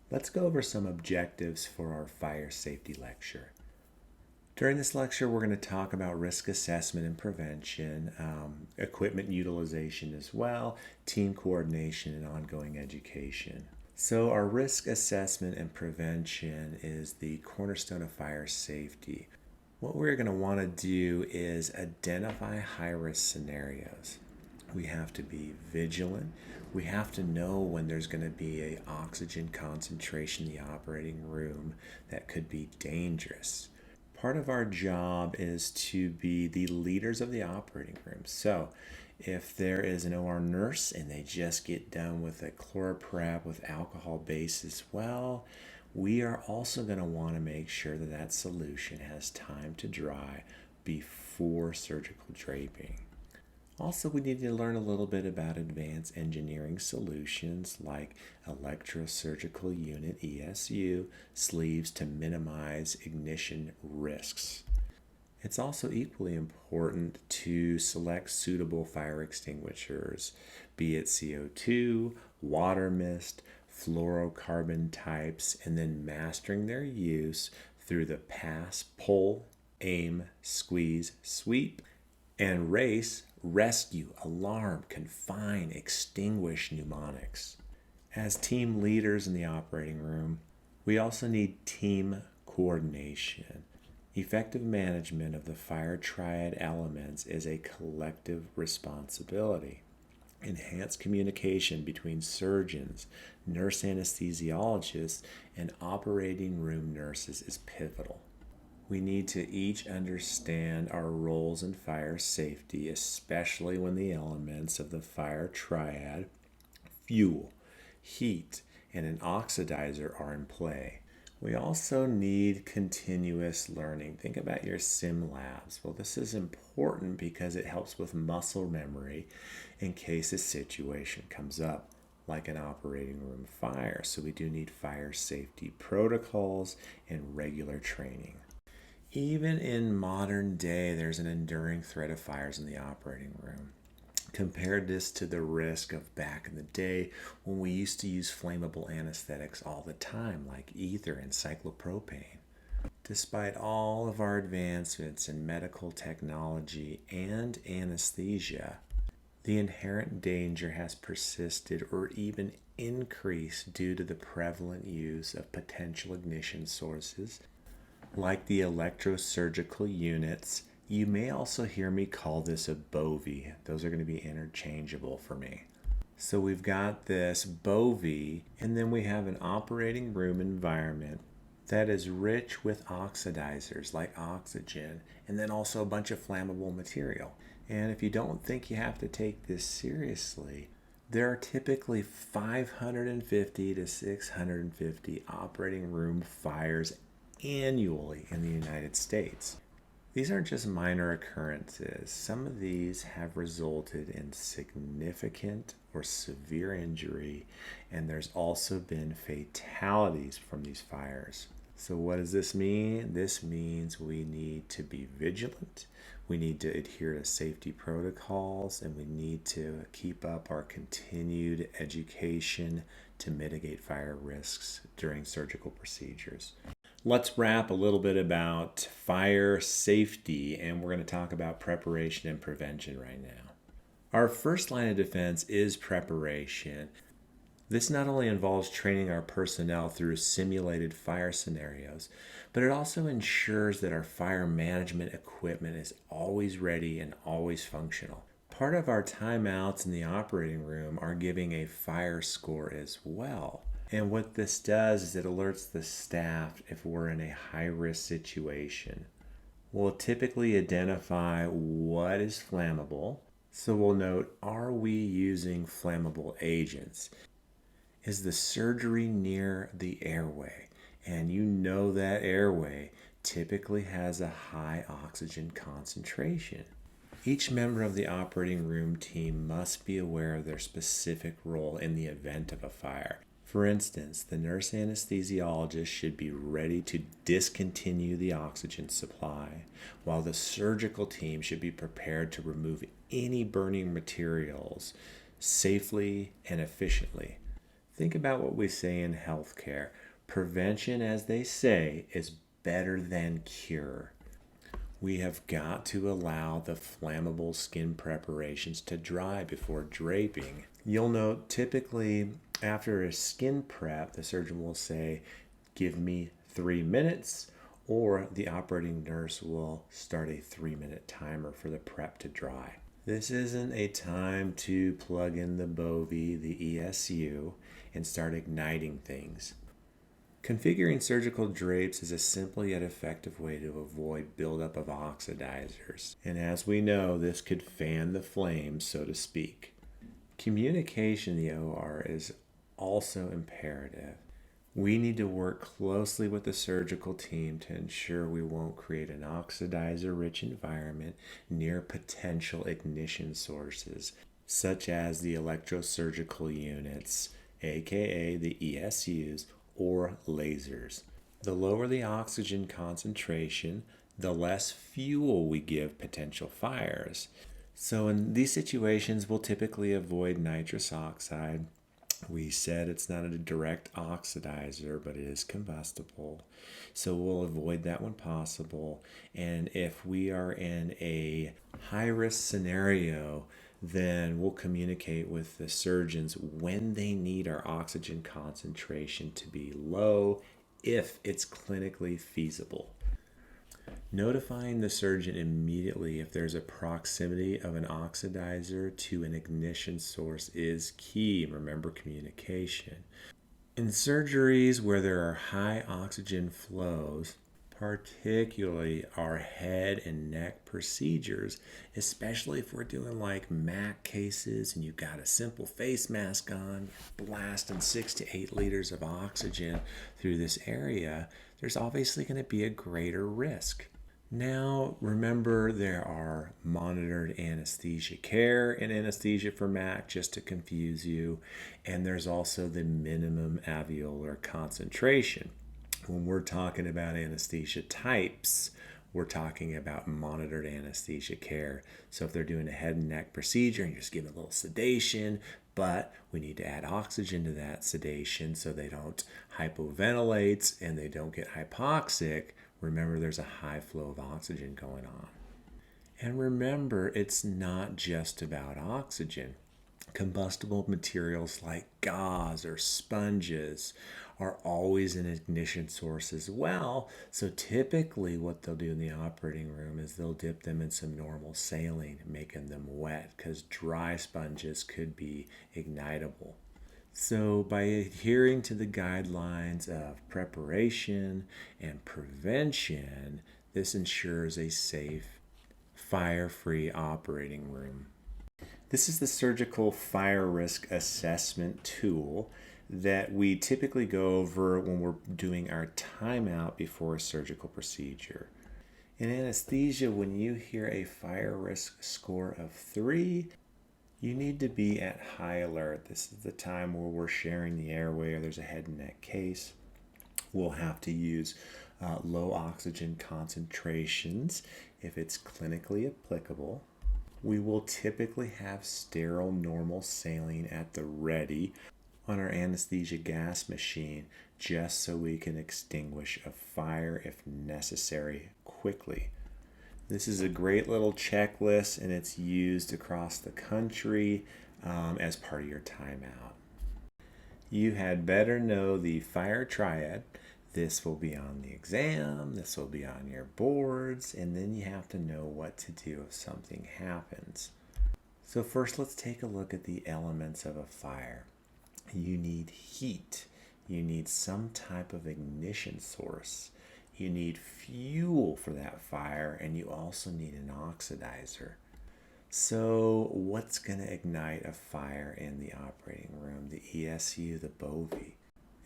Let's go over some objectives for our fire safety lecture. During this lecture, we're going to talk about risk assessment and prevention, equipment utilization as well, team coordination, and ongoing education. So our risk assessment and prevention is the cornerstone of fire safety. What we're going to want to do is identify high-risk scenarios. We have to be vigilant. We have to know when there's going to be an oxygen concentration in the operating room that could be dangerous. Part of our job is to be the leaders of the operating room. So if there is an OR nurse and they just get done with a chloroprep with alcohol base as well, we are also going to want to make sure that that solution has time to dry before surgical draping. Also, we need to learn a little bit about advanced engineering solutions like electrosurgical unit ESU sleeves to minimize ignition risks. It's also equally important to select suitable fire extinguishers, be it CO2, water mist, fluorocarbon types, and then mastering their use through the pass, pull, aim, squeeze, sweep, and race, rescue, alarm, confine, extinguish mnemonics. As team leaders in the operating room, we also need team coordination. Effective management of the fire triad elements is a collective responsibility. Enhanced communication between surgeons, nurse anesthesiologists, and operating room nurses is pivotal. We need to each understand our roles in fire safety, especially when the elements of the fire triad, fuel, heat, and an oxidizer are in play. We also need continuous learning. Think about your sim labs. Well, this is important because it helps with muscle memory in case a situation comes up, like an operating room fire. So we do need fire safety protocols and regular training. Even in modern day, there's an enduring threat of fires in the operating room. Compare this to the risk of back in the day when we used to use flammable anesthetics all the time, like ether and cyclopropane. Despite all of our advancements in medical technology and anesthesia, the inherent danger has persisted or even increased due to the prevalent use of potential ignition sources like the electrosurgical units. You may also hear me call this a BOVI. Those are going to be interchangeable for me. So we've got this BOVI, and then we have an operating room environment that is rich with oxidizers like oxygen, and then also a bunch of flammable material. And if you don't think you have to take this seriously, there are typically 550 to 650 operating room fires annually in the United States. These aren't just minor occurrences. Some of these have resulted in significant or severe injury, and there's also been fatalities from these fires. So what does this mean? This means we need to be vigilant, we need to adhere to safety protocols, and we need to keep up our continued education to mitigate fire risks during surgical procedures. Let's wrap a little bit about fire safety, and we're going to talk about preparation and prevention right now. Our first line of defense is preparation. This not only involves training our personnel through simulated fire scenarios, but it also ensures that our fire management equipment is always ready and always functional. Part of our timeouts in the operating room are giving a fire score as well. And what this does is it alerts the staff if we're in a high-risk situation. We'll typically identify what is flammable. So we'll note, are we using flammable agents? Is the surgery near the airway? And you know that airway typically has a high oxygen concentration. Each member of the operating room team must be aware of their specific role in the event of a fire. For instance, the nurse anesthesiologist should be ready to discontinue the oxygen supply, while the surgical team should be prepared to remove any burning materials safely and efficiently. Think about what we say in healthcare. Prevention, as they say, is better than cure. We have got to allow the flammable skin preparations to dry before draping. You'll note typically after a skin prep, the surgeon will say, give me 3 minutes, or the operating nurse will start a 3-minute timer for the prep to dry. This isn't a time to plug in the BOVI, the ESU, and start igniting things. Configuring surgical drapes is a simple yet effective way to avoid buildup of oxidizers. And as we know, this could fan the flames, so to speak. Communication in the OR is also imperative. We need to work closely with the surgical team to ensure we won't create an oxidizer-rich environment near potential ignition sources, such as the electrosurgical units, aka the ESUs, or lasers. The lower the oxygen concentration, the less fuel we give potential fires. So in these situations, we'll typically avoid nitrous oxide. We said it's not a direct oxidizer, but it is combustible. So we'll avoid that when possible. And if we are in a high-risk scenario, then we'll communicate with the surgeons when they need our oxygen concentration to be low if it's clinically feasible. Notifying the surgeon immediately if there's a proximity of an oxidizer to an ignition source is key. Remember communication. In surgeries where there are high oxygen flows, particularly our head and neck procedures, especially if we're doing like MAC cases and you've got a simple face mask on, blasting 6 to 8 liters of oxygen through this area, there's obviously going to be a greater risk. Now, remember there are monitored anesthesia care and anesthesia for MAC, just to confuse you, and there's also the minimum alveolar concentration. When we're talking about anesthesia types, we're talking about monitored anesthesia care. So if they're doing a head and neck procedure and you're just giving a little sedation, but we need to add oxygen to that sedation so they don't hypoventilate and they don't get hypoxic, remember there's a high flow of oxygen going on. And remember, it's not just about oxygen. Combustible materials like gauze or sponges are always an ignition source as well. So typically what they'll do in the operating room is they'll dip them in some normal saline, making them wet, because dry sponges could be ignitable. So by adhering to the guidelines of preparation and prevention, this ensures a safe, fire-free operating room. This is the surgical fire risk assessment tool that we typically go over when we're doing our timeout before a surgical procedure. In anesthesia, when you hear a fire risk score of 3, you need to be at high alert. This is the time where we're sharing the airway or there's a head and neck case. We'll have to use low oxygen concentrations if it's clinically applicable. We will typically have sterile normal saline at the ready on our anesthesia gas machine just so we can extinguish a fire if necessary quickly. This is a great little checklist and it's used across the country as part of your timeout. You had better know the fire triad. This will be on the exam, this will be on your boards, and then you have to know what to do if something happens. So first, let's take a look at the elements of a fire. You need heat. You need some type of ignition source. You need fuel for that fire, and you also need an oxidizer. So what's going to ignite a fire in the operating room? The ESU, the BOVI.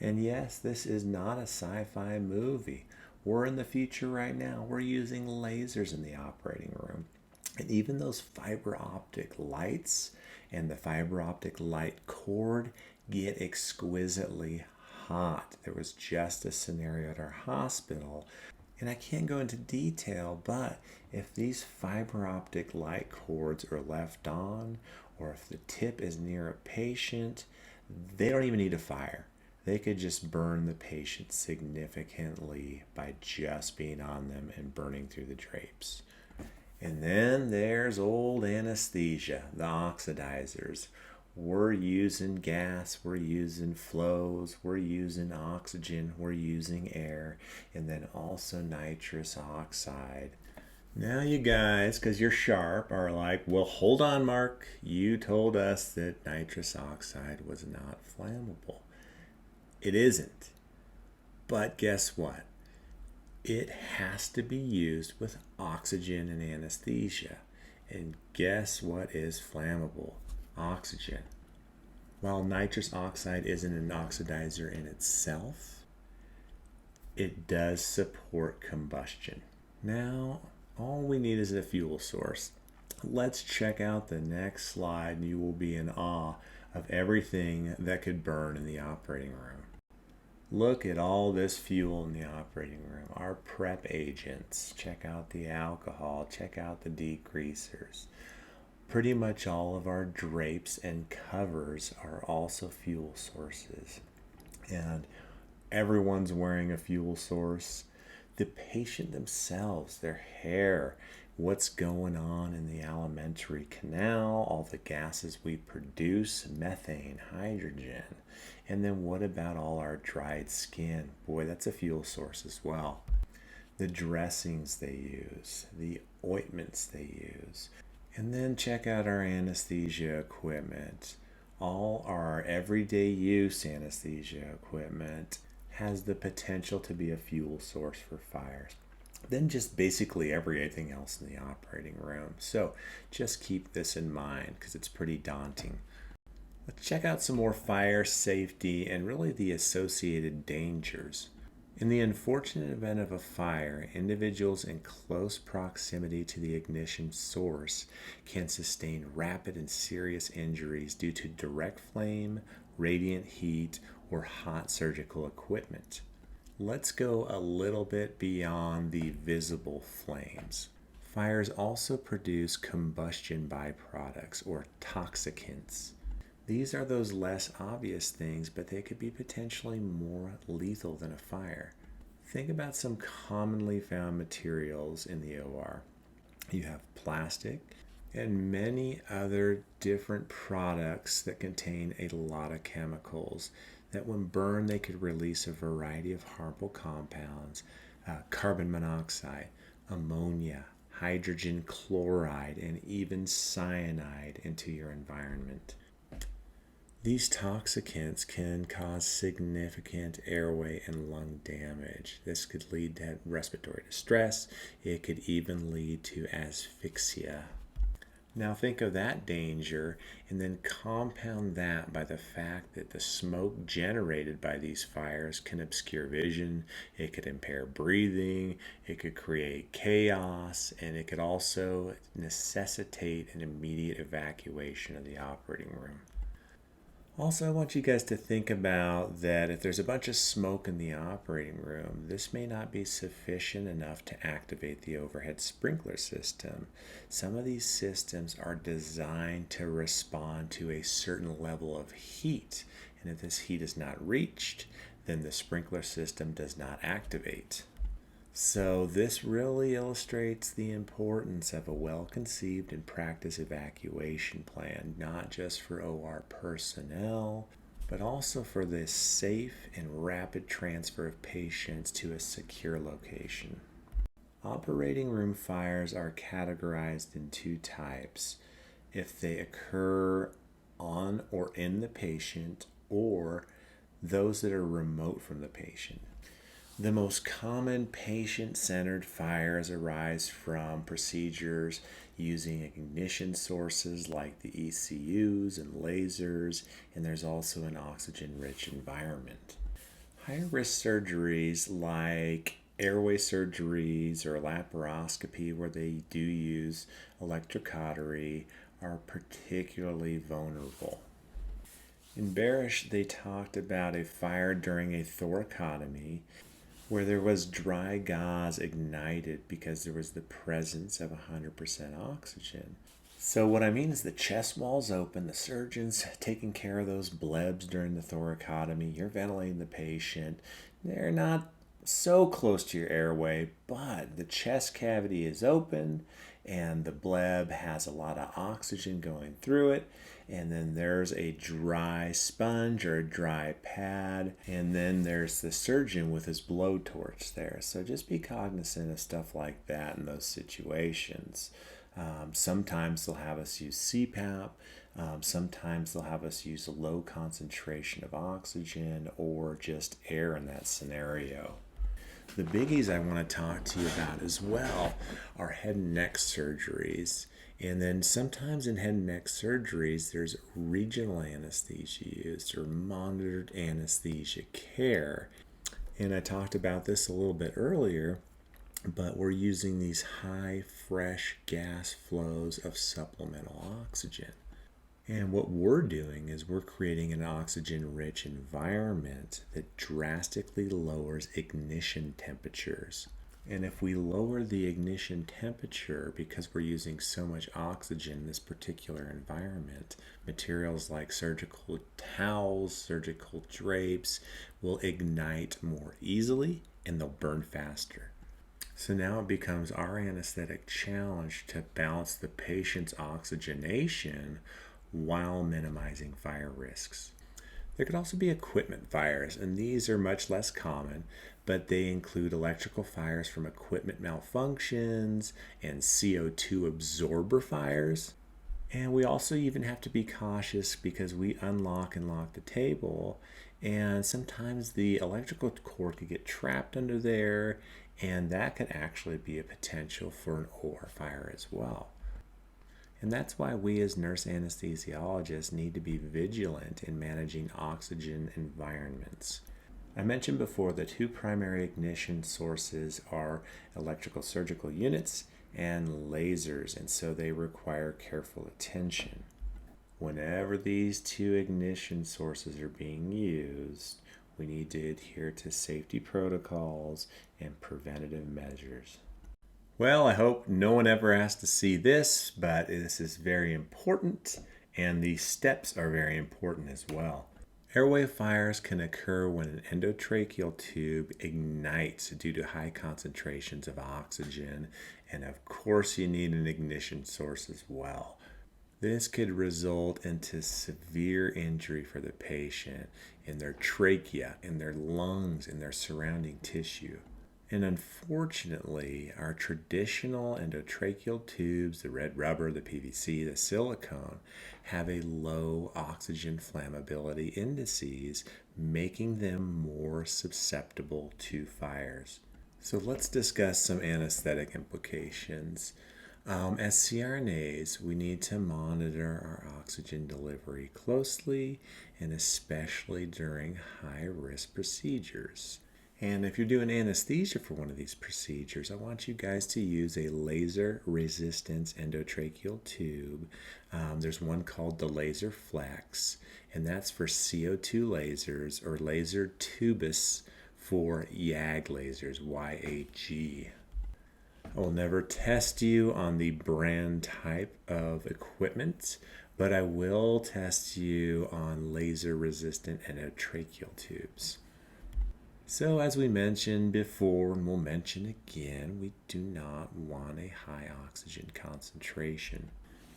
And yes, this is not a sci-fi movie. We're in the future right now. We're using lasers in the operating room. And even those fiber optic lights and the fiber optic light cord get exquisitely hot. There was just a scenario at our hospital, and I can't go into detail, but if these fiber optic light cords are left on, or if the tip is near a patient, They don't even need a fire. They could just burn the patient significantly by just being on them and burning through the drapes. And then there's old anesthesia, the oxidizers. We're using gas, we're using flows, we're using oxygen, we're using air, and then also nitrous oxide. Now you guys, because you're sharp, are like, well, hold on, Mark. You told us that nitrous oxide was not flammable. It isn't. But guess what? It has to be used with oxygen and anesthesia. And guess what is flammable? Oxygen. While nitrous oxide isn't an oxidizer in itself, it does support combustion. Now, all we need is a fuel source. Let's check out the next slide and you will be in awe of everything that could burn in the operating room. Look at all this fuel in the operating room. Our prep agents. Check out the alcohol. Check out the degreasers. Pretty much all of our drapes and covers are also fuel sources. And everyone's wearing a fuel source. The patient themselves, their hair, what's going on in the alimentary canal, all the gases we produce, methane, hydrogen. And then what about all our dried skin? Boy, that's a fuel source as well. The dressings they use, the ointments they use. And then check out our anesthesia equipment. All our everyday use anesthesia equipment has the potential to be a fuel source for fires. Then just basically everything else in the operating room. So just keep this in mind because it's pretty daunting. Let's check out some more fire safety and really the associated dangers. In the unfortunate event of a fire, individuals in close proximity to the ignition source can sustain rapid and serious injuries due to direct flame, radiant heat, or hot surgical equipment. Let's go a little bit beyond the visible flames. Fires also produce combustion byproducts or toxicants. These are those less obvious things, but they could be potentially more lethal than a fire. Think about some commonly found materials in the OR. You have plastic and many other different products that contain a lot of chemicals that when burned they could release a variety of harmful compounds, carbon monoxide, ammonia, hydrogen chloride, and even cyanide into your environment. These toxicants can cause significant airway and lung damage. This could lead to respiratory distress. It could even lead to asphyxia. Now think of that danger and then compound that by the fact that the smoke generated by these fires can obscure vision, it could impair breathing, it could create chaos, and it could also necessitate an immediate evacuation of the operating room. Also, I want you guys to think about that if there's a bunch of smoke in the operating room, this may not be sufficient enough to activate the overhead sprinkler system. Some of these systems are designed to respond to a certain level of heat, and if this heat is not reached, then the sprinkler system does not activate. So this really illustrates the importance of a well-conceived and practiced evacuation plan, not just for OR personnel, but also for the safe and rapid transfer of patients to a secure location. Operating room fires are categorized in two types: if they occur on or in the patient, or those that are remote from the patient. The most common patient-centered fires arise from procedures using ignition sources like the ECUs and lasers, and there's also an oxygen-rich environment. High-risk surgeries like airway surgeries or laparoscopy, where they do use electrocautery, are particularly vulnerable. In Barish, they talked about a fire during a thoracotomy where there was dry gauze ignited because there was the presence of 100% oxygen. So what I mean is the chest wall's open, the surgeon's taking care of those blebs during the thoracotomy, you're ventilating the patient. They're not so close to your airway, but the chest cavity is open and the bleb has a lot of oxygen going through it. And then there's a dry sponge or a dry pad. And then there's the surgeon with his blowtorch there. So just be cognizant of stuff like that in those situations. Sometimes they'll have us use CPAP. Sometimes they'll have us use a low concentration of oxygen or just air in that scenario. The biggies I want to talk to you about as well are head and neck surgeries. And then sometimes in head and neck surgeries, there's regional anesthesia used or monitored anesthesia care. And I talked about this a little bit earlier, but we're using these high fresh gas flows of supplemental oxygen. And what we're doing is we're creating an oxygen-rich environment that drastically lowers ignition temperatures. And if we lower the ignition temperature because we're using so much oxygen in this particular environment, materials like surgical towels, surgical drapes will ignite more easily and they'll burn faster. So now it becomes our anesthetic challenge to balance the patient's oxygenation while minimizing fire risks. There could also be equipment fires, and these are much less common, but they include electrical fires from equipment malfunctions and CO2 absorber fires. And we also even have to be cautious because we unlock and lock the table, and sometimes the electrical cord could get trapped under there, and that could actually be a potential for an OR fire as well. And that's why we as nurse anesthesiologists need to be vigilant in managing oxygen environments. I mentioned before the two primary ignition sources are electrical surgical units and lasers, and so they require careful attention. Whenever these two ignition sources are being used, we need to adhere to safety protocols and preventative measures. Well, I hope no one ever has to see this, but this is very important, and these steps are very important as well. Airway fires can occur when an endotracheal tube ignites due to high concentrations of oxygen, and of course you need an ignition source as well. This could result into severe injury for the patient in their trachea, in their lungs, in their surrounding tissue. And unfortunately, our traditional endotracheal tubes, the red rubber, the PVC, the silicone, have a low oxygen flammability indices, making them more susceptible to fires. So let's discuss some anesthetic implications. As CRNAs, we need to monitor our oxygen delivery closely, and especially during high-risk procedures. And if you're doing anesthesia for one of these procedures, I want you guys to use a laser resistance endotracheal tube. There's one called the Laser Flex, and that's for CO2 lasers, or laser tubus for YAG lasers, YAG. I will never test you on the brand type of equipment, but I will test you on laser resistant endotracheal tubes. So as we mentioned before, and we'll mention again, we do not want a high oxygen concentration,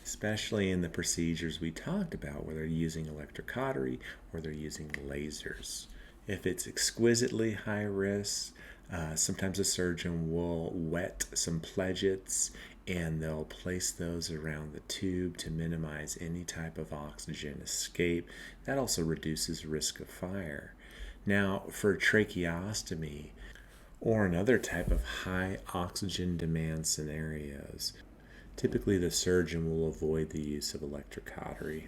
especially in the procedures we talked about, where they're using electrocautery or they're using lasers. If it's exquisitely high risk, sometimes a surgeon will wet some pledgets and they'll place those around the tube to minimize any type of oxygen escape. That also reduces risk of fire. Now, for tracheostomy or another type of high oxygen demand scenarios, typically the surgeon will avoid the use of electrocautery.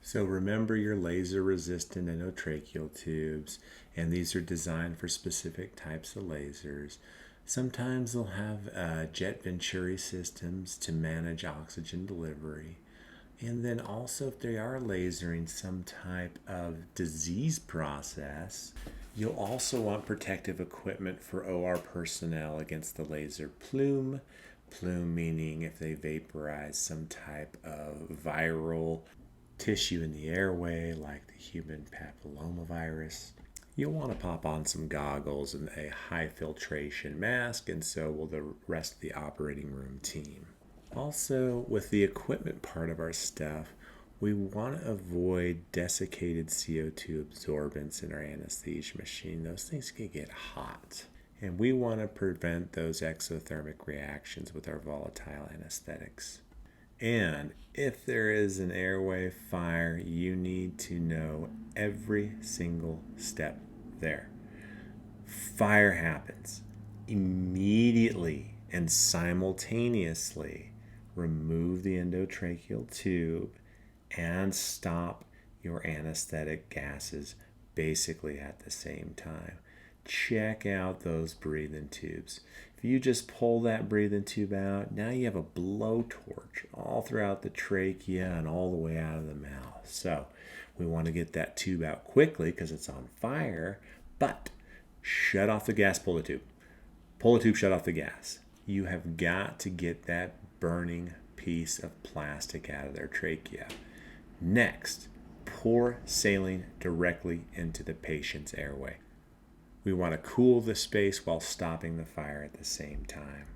So remember your laser-resistant endotracheal tubes, and these are designed for specific types of lasers. Sometimes they'll have jet venturi systems to manage oxygen delivery. And then also, if they are lasering some type of disease process, you'll also want protective equipment for OR personnel against the laser plume Plume meaning if they vaporize some type of viral tissue in the airway, like the human papillomavirus. You'll want to pop on some goggles and a high filtration mask, and so will the rest of the operating room team. Also, with the equipment part of our stuff, we want to avoid desiccated CO2 absorbents in our anesthesia machine. Those things can get hot. And we want to prevent those exothermic reactions with our volatile anesthetics. And if there is an airway fire, you need to know every single step there. Fire happens. Immediately and simultaneously remove the endotracheal tube and stop your anesthetic gases basically at the same time. Check out those breathing tubes. If you just pull that breathing tube out, now you have a blowtorch all throughout the trachea and all the way out of the mouth. So we want to get that tube out quickly because it's on fire, but shut off the gas, pull the tube. Pull the tube, shut off the gas. You have got to get that burning piece of plastic out of their trachea. Next, pour saline directly into the patient's airway. We want to cool the space while stopping the fire at the same time.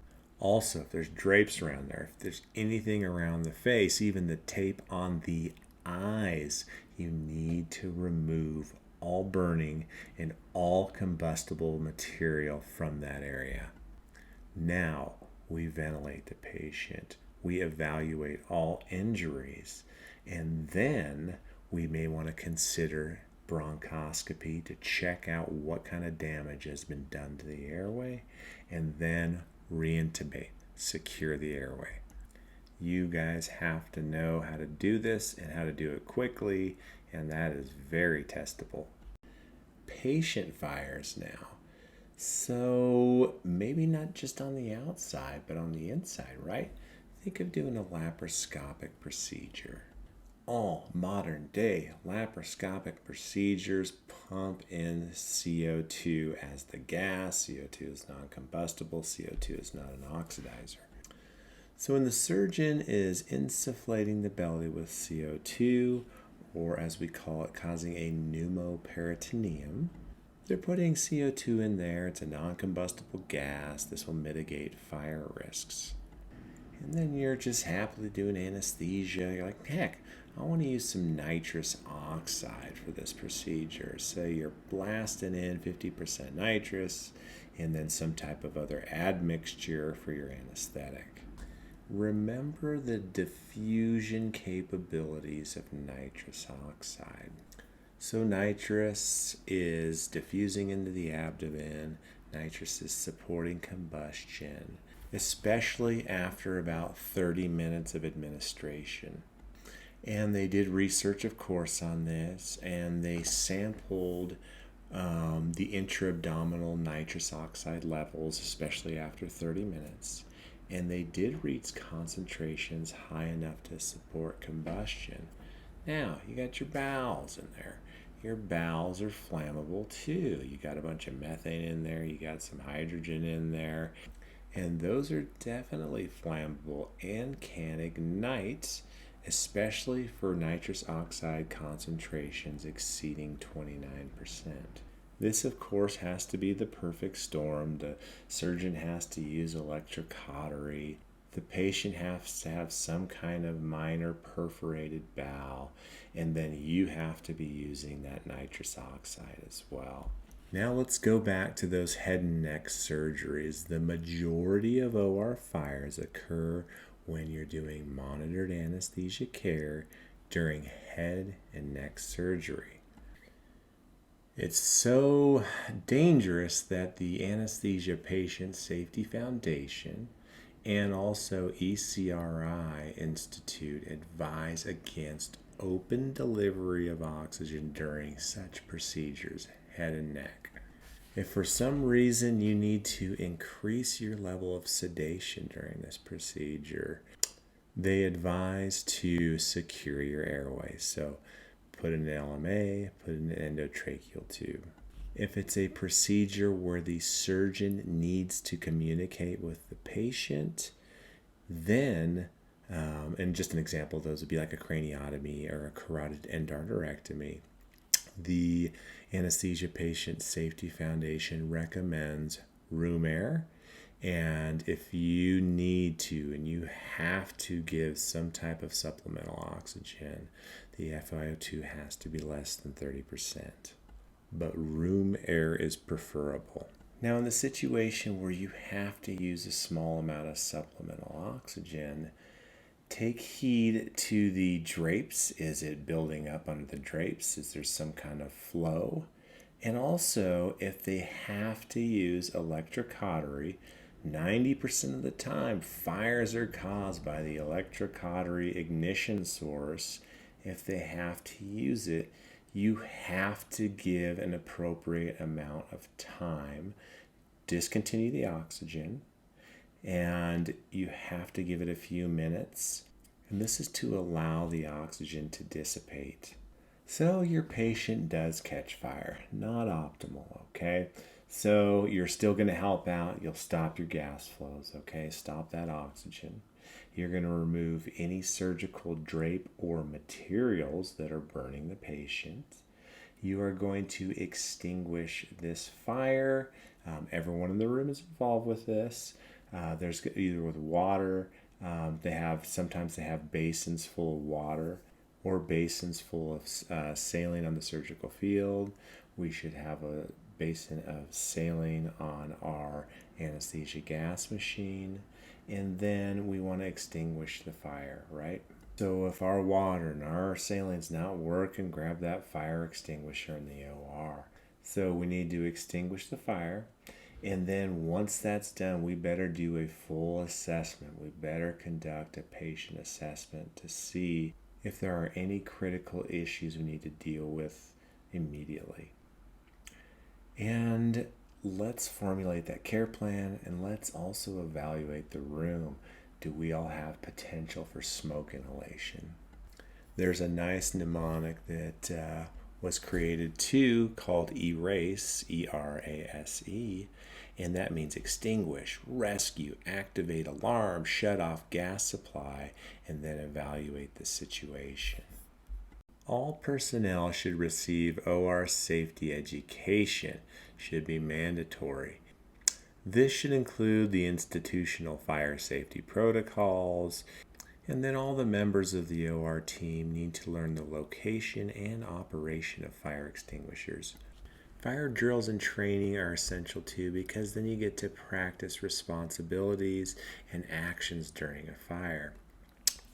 Also, if there's drapes around there, if there's anything around the face, even the tape on the eyes, you need to remove all burning and all combustible material from that area. Now, we ventilate the patient. We evaluate all injuries. And then we may want to consider bronchoscopy to check out what kind of damage has been done to the airway, and then reintubate, secure the airway. You guys have to know how to do this and how to do it quickly, and that is very testable. Patient fires now. So maybe not just on the outside, but on the inside, right? Think of doing a laparoscopic procedure. All modern day laparoscopic procedures pump in CO2 as the gas. CO2 is non-combustible. CO2 is not an oxidizer. So when the surgeon is insufflating the belly with CO2, or as we call it, causing a pneumoperitoneum, they're putting CO2 in there. It's a non-combustible gas. This will mitigate fire risks. And then you're just happily doing anesthesia. You're like, heck, I want to use some nitrous oxide for this procedure. So you're blasting in 50% nitrous and then some type of other admixture for your anesthetic. Remember the diffusion capabilities of nitrous oxide. So nitrous is diffusing into the abdomen. Nitrous is supporting combustion, especially after about 30 minutes of administration. And they did research, of course, on this, and they sampled the intra-abdominal nitrous oxide levels, especially after 30 minutes. And they did reach concentrations high enough to support combustion. Now, you got your bowels in there. Your bowels are flammable too. You got a bunch of methane in there, you got some hydrogen in there, and those are definitely flammable and can ignite, especially for nitrous oxide concentrations exceeding 29%. This, of course, has to be the perfect storm. The surgeon has to use electrocautery. The patient has to have some kind of minor perforated bowel, and then you have to be using that nitrous oxide as well. Now let's go back to those head and neck surgeries. The majority of OR fires occur when you're doing monitored anesthesia care during head and neck surgery. It's so dangerous that the Anesthesia Patient Safety Foundation and also ECRI Institute advise against open delivery of oxygen during such procedures, head and neck. If for some reason you need to increase your level of sedation during this procedure, they advise to secure your airway. So put in an LMA, put in an endotracheal tube. If it's a procedure where the surgeon needs to communicate with the patient, Then, and just an example of those would be like a craniotomy or a carotid endarterectomy. The Anesthesia Patient Safety Foundation recommends room air. And if you need to and you have to give some type of supplemental oxygen, the FiO2 has to be less than 30%. But room air is preferable. Now, in the situation where you have to use a small amount of supplemental oxygen, take heed to the drapes. Is it building up under the drapes? Is there some kind of flow? And also, if they have to use electrocautery, 90% of the time, fires are caused by the electrocautery ignition source. If they have to use it, you have to give an appropriate amount of time, discontinue the oxygen, and you have to give it a few minutes. And this is to allow the oxygen to dissipate. So your patient does catch fire. Not optimal, okay? So you're still going to help out. You'll stop your gas flows, okay? Stop that oxygen. You're going to remove any surgical drape or materials that are burning the patient. You are going to extinguish this fire. Everyone in the room is involved with this. There's either with water. Sometimes they have basins full of water or basins full of saline on the surgical field. We should have a basin of saline on our anesthesia gas machine. And then we want to extinguish the fire, right? So if our water and our saline's not working, grab that fire extinguisher in the OR. So we need to extinguish the fire. And then once that's done, we better do a full assessment. We better conduct a patient assessment to see if there are any critical issues we need to deal with immediately. And let's formulate that care plan, and let's also evaluate the room. Do we all have potential for smoke inhalation? There's a nice mnemonic that was created too called ERASE, E-R-A-S-E, and that means extinguish, rescue, activate alarm, shut off gas supply, and then evaluate the situation. All personnel should receive OR safety education, should be mandatory. This should include the institutional fire safety protocols, and then all the members of the OR team need to learn the location and operation of fire extinguishers. Fire drills and training are essential too, because then you get to practice responsibilities and actions during a fire.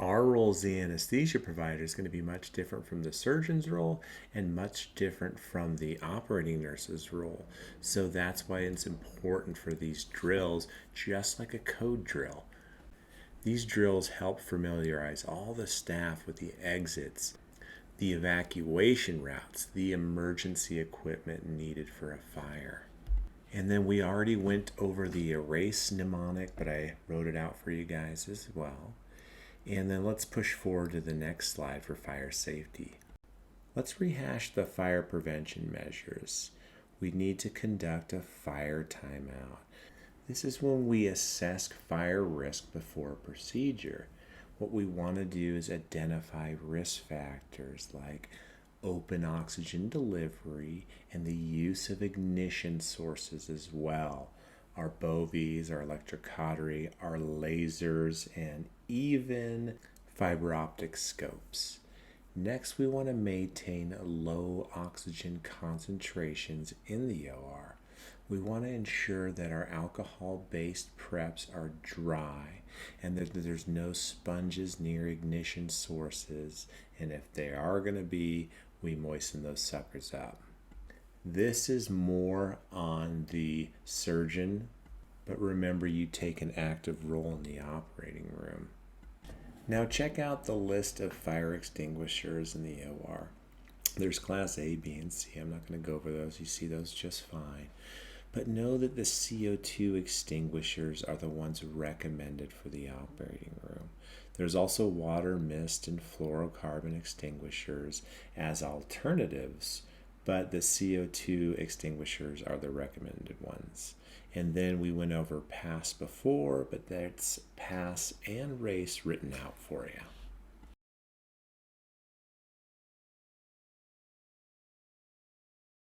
Our role as the anesthesia provider is going to be much different from the surgeon's role and much different from the operating nurse's role. So that's why it's important for these drills, just like a code drill. These drills help familiarize all the staff with the exits, the evacuation routes, the emergency equipment needed for a fire. And then we already went over the ERASE mnemonic, but I wrote it out for you guys as well. And then let's push forward to the next slide for fire safety. Let's rehash the fire prevention measures. We need to conduct a fire timeout. This is when we assess fire risk before a procedure. What we want to do is identify risk factors like open oxygen delivery and the use of ignition sources as well. Our bovies, our electrocautery, our lasers, and even fiber optic scopes. Next, we want to maintain low oxygen concentrations in the OR. We want to ensure that our alcohol-based preps are dry and that there's no sponges near ignition sources. And if they are going to be, we moisten those suckers up. This is more on the surgeon, but remember you take an active role in the operating room. Now check out the list of fire extinguishers in the OR. There's class A, B, and C. I'm not going to go over those. You see those just fine. But know that the CO2 extinguishers are the ones recommended for the operating room. There's also water, mist, and fluorocarbon extinguishers as alternatives, but the CO2 extinguishers are the recommended ones. And then we went over pass before, but that's pass and race written out for you.